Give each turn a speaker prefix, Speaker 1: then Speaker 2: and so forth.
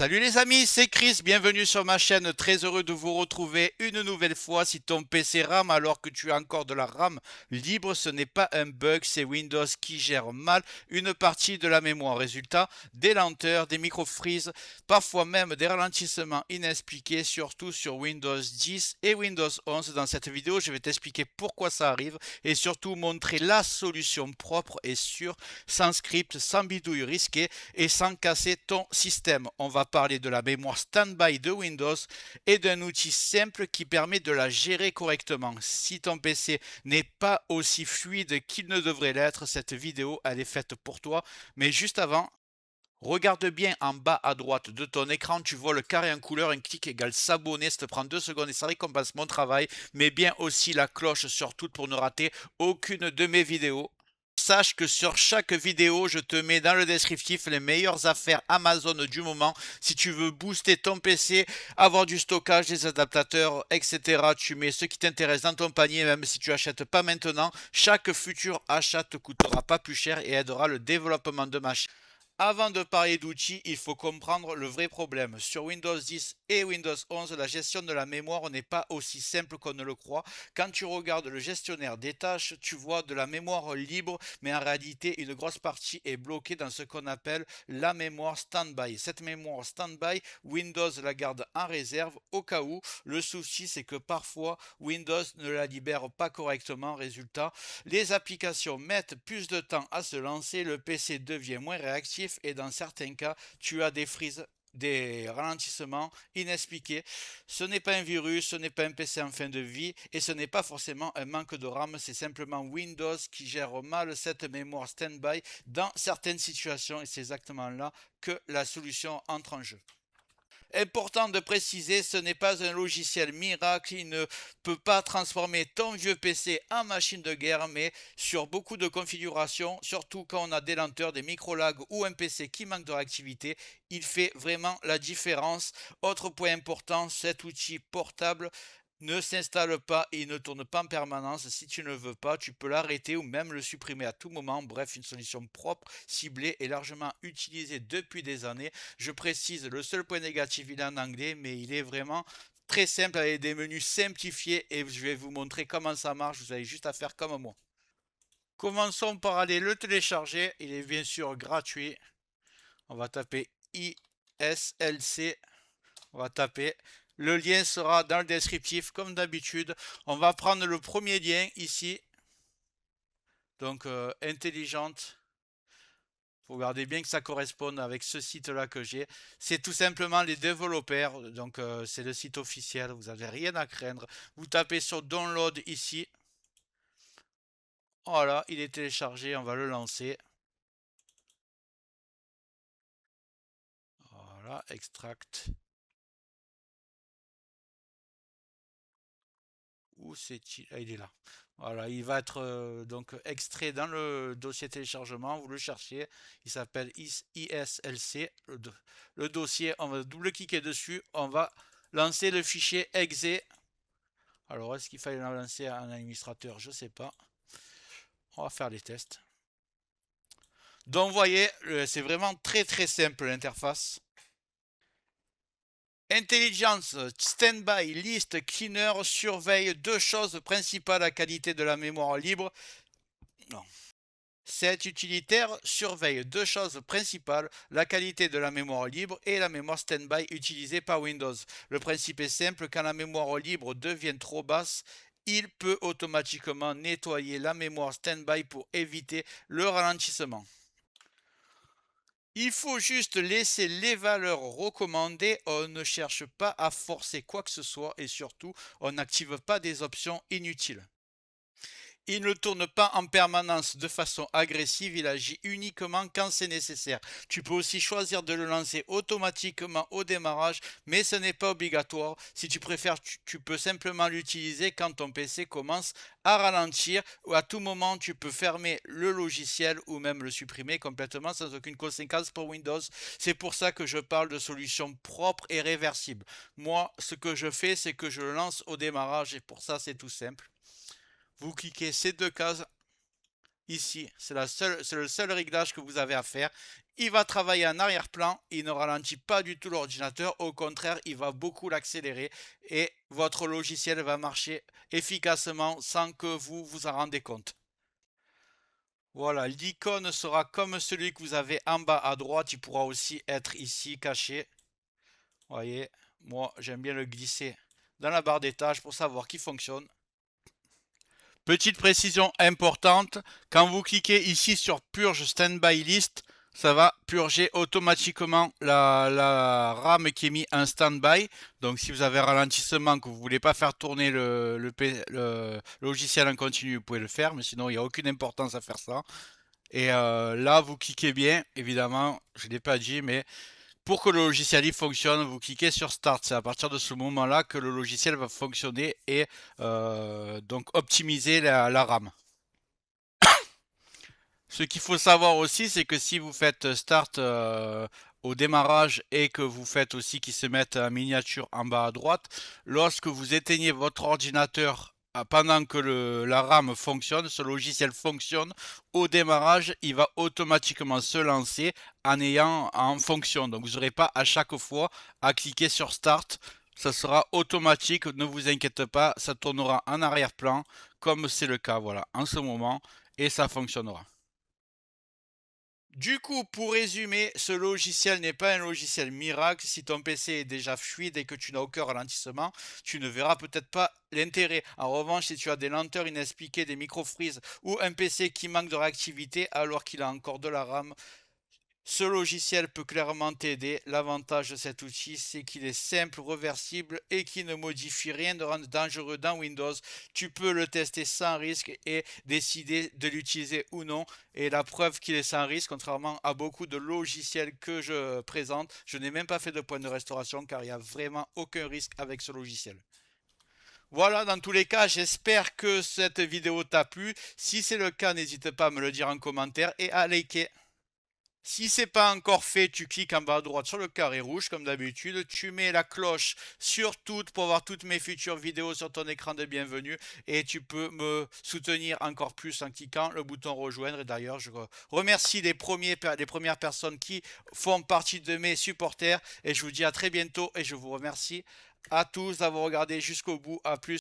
Speaker 1: Salut les amis, c'est Chris, bienvenue sur ma chaîne, très heureux de vous retrouver une nouvelle fois. Si ton PC rame alors que tu as encore de la RAM libre, ce n'est pas un bug, c'est Windows qui gère mal une partie de la mémoire. Résultat, des lenteurs, des micro-freezes, parfois même des ralentissements inexpliqués, surtout sur Windows 10 et Windows 11. Dans cette vidéo, je vais t'expliquer pourquoi ça arrive et surtout montrer la solution propre et sûre, sans script, sans bidouille risquée et sans casser ton système. On va parler de la mémoire standby de Windows et d'un outil simple qui permet de la gérer correctement. Si ton PC n'est pas aussi fluide qu'il ne devrait l'être, cette vidéo elle est faite pour toi. Mais juste avant, regarde bien en bas à droite de ton écran, tu vois le carré en couleur, un clic égale s'abonner, ça te prend 2 secondes et ça récompense mon travail, mais bien aussi la cloche sur toute pour ne rater aucune de mes vidéos. Sache que sur chaque vidéo, je te mets dans le descriptif les meilleures affaires Amazon du moment. Si tu veux booster ton PC, avoir du stockage, des adaptateurs, etc., tu mets ce qui t'intéresse dans ton panier, même si tu achètes pas maintenant. Chaque futur achat te coûtera pas plus cher et aidera le développement de ma chaîne. Avant de parler d'outils, il faut comprendre le vrai problème. Sur Windows 10 et Windows 11, la gestion de la mémoire n'est pas aussi simple qu'on ne le croit. Quand tu regardes le gestionnaire des tâches, tu vois de la mémoire libre, mais en réalité, une grosse partie est bloquée dans ce qu'on appelle la mémoire standby. Cette mémoire standby, Windows la garde en réserve au cas où. Le souci, c'est que parfois, Windows ne la libère pas correctement. Résultat, les applications mettent plus de temps à se lancer, le PC devient moins réactif et dans certains cas, tu as des freezes, des ralentissements inexpliqués. Ce n'est pas un virus, ce n'est pas un PC en fin de vie et ce n'est pas forcément un manque de RAM, c'est simplement Windows qui gère mal cette mémoire standby dans certaines situations et c'est exactement là que la solution entre en jeu. Important de préciser, ce n'est pas un logiciel miracle, il ne peut pas transformer ton vieux PC en machine de guerre, mais sur beaucoup de configurations, surtout quand on a des lenteurs, des micro-lags ou un PC qui manque de réactivité, il fait vraiment la différence. Autre point important, cet outil portable ne s'installe pas et ne tourne pas en permanence. Si tu ne veux pas, tu peux l'arrêter ou même le supprimer à tout moment. Bref, une solution propre, ciblée et largement utilisée depuis des années. Je précise, le seul point négatif, il est en anglais, mais il est vraiment très simple avec des menus simplifiés et je vais vous montrer comment ça marche. Vous avez juste à faire comme moi. Commençons par aller le télécharger. Il est bien sûr gratuit. On va taper ISLC. On va taper. Le lien sera dans le descriptif comme d'habitude. On va prendre le premier lien ici. Donc intelligente. Regardez bien que ça corresponde avec ce site-là que j'ai. C'est tout simplement les développeurs. Donc c'est le site officiel. Vous n'avez rien à craindre. Vous tapez sur Download ici. Voilà, il est téléchargé. On va le lancer. Voilà, extract. Où c'est-il? Ah, il est là. Voilà, il va être donc extrait dans le dossier téléchargement. Vous le cherchez. Il s'appelle ISLC. Le dossier, on va double-cliquer dessus. On va lancer le fichier exe. Alors, est-ce qu'il fallait le lancer à un administrateur? Je ne sais pas. On va faire les tests. Donc, vous voyez, c'est vraiment très très simple l'interface. Intelligence, Standby, List, Cleaner surveille deux choses principales: la qualité de la mémoire libre. Non. Cet utilitaire surveille deux choses principales, la qualité de la mémoire libre et la mémoire standby utilisée par Windows. Le principe est simple, quand la mémoire libre devient trop basse, il peut automatiquement nettoyer la mémoire standby pour éviter le ralentissement. Il faut juste laisser les valeurs recommandées, on ne cherche pas à forcer quoi que ce soit et surtout, on n'active pas des options inutiles. Il ne tourne pas en permanence de façon agressive, il agit uniquement quand c'est nécessaire. Tu peux aussi choisir de le lancer automatiquement au démarrage, mais ce n'est pas obligatoire. Si tu préfères, tu peux simplement l'utiliser quand ton PC commence à ralentir ou à tout moment tu peux fermer le logiciel ou même le supprimer complètement sans aucune conséquence pour Windows. C'est pour ça que je parle de solutions propres et réversibles. Moi, ce que je fais, c'est que je le lance au démarrage et pour ça, c'est tout simple. Vous cliquez ces deux cases ici. C'est le seul réglage que vous avez à faire. Il va travailler en arrière-plan, il ne ralentit pas du tout l'ordinateur, au contraire, il va beaucoup l'accélérer et votre logiciel va marcher efficacement sans que vous vous en rendez compte. Voilà, l'icône sera comme celui que vous avez en bas à droite, il pourra aussi être ici caché. Vous voyez, moi j'aime bien le glisser dans la barre des tâches pour savoir qu'il fonctionne. Petite précision importante, quand vous cliquez ici sur Purge Standby List, ça va purger automatiquement la RAM qui est mise en standby. Donc si vous avez un ralentissement, que vous ne voulez pas faire tourner le logiciel en continu, vous pouvez le faire, mais sinon il n'y a aucune importance à faire ça. Et là, vous cliquez bien, évidemment, je ne l'ai pas dit, mais pour que le logiciel fonctionne, vous cliquez sur Start. C'est à partir de ce moment-là que le logiciel va fonctionner et donc optimiser la RAM. Ce qu'il faut savoir aussi, c'est que si vous faites Start au démarrage et que vous faites aussi qu'il se mette en miniature en bas à droite, lorsque vous éteignez votre ordinateur pendant que la RAM fonctionne, ce logiciel fonctionne, au démarrage, il va automatiquement se lancer en fonction. Donc vous n'aurez pas à chaque fois à cliquer sur Start. Ça sera automatique, ne vous inquiétez pas, ça tournera en arrière-plan comme c'est le cas voilà, en ce moment et ça fonctionnera. Du coup, pour résumer, ce logiciel n'est pas un logiciel miracle. Si ton PC est déjà fluide et que tu n'as aucun ralentissement, tu ne verras peut-être pas l'intérêt. En revanche, si tu as des lenteurs inexpliquées, des micro-freezes ou un PC qui manque de réactivité alors qu'il a encore de la RAM, ce logiciel peut clairement t'aider. L'avantage de cet outil, c'est qu'il est simple, réversible et qu'il ne modifie rien de dangereux dans Windows. Tu peux le tester sans risque et décider de l'utiliser ou non. Et la preuve qu'il est sans risque, contrairement à beaucoup de logiciels que je présente, je n'ai même pas fait de point de restauration car il n'y a vraiment aucun risque avec ce logiciel. Voilà, dans tous les cas, j'espère que cette vidéo t'a plu. Si c'est le cas, n'hésite pas à me le dire en commentaire et à liker. Si c'est pas encore fait, tu cliques en bas à droite sur le carré rouge comme d'habitude. Tu mets la cloche sur toutes pour voir toutes mes futures vidéos sur ton écran de bienvenue. Et tu peux me soutenir encore plus en cliquant le bouton rejoindre. Et d'ailleurs, je remercie les premières personnes qui font partie de mes supporters. Et je vous dis à très bientôt et je vous remercie à tous d'avoir regardé jusqu'au bout. À plus.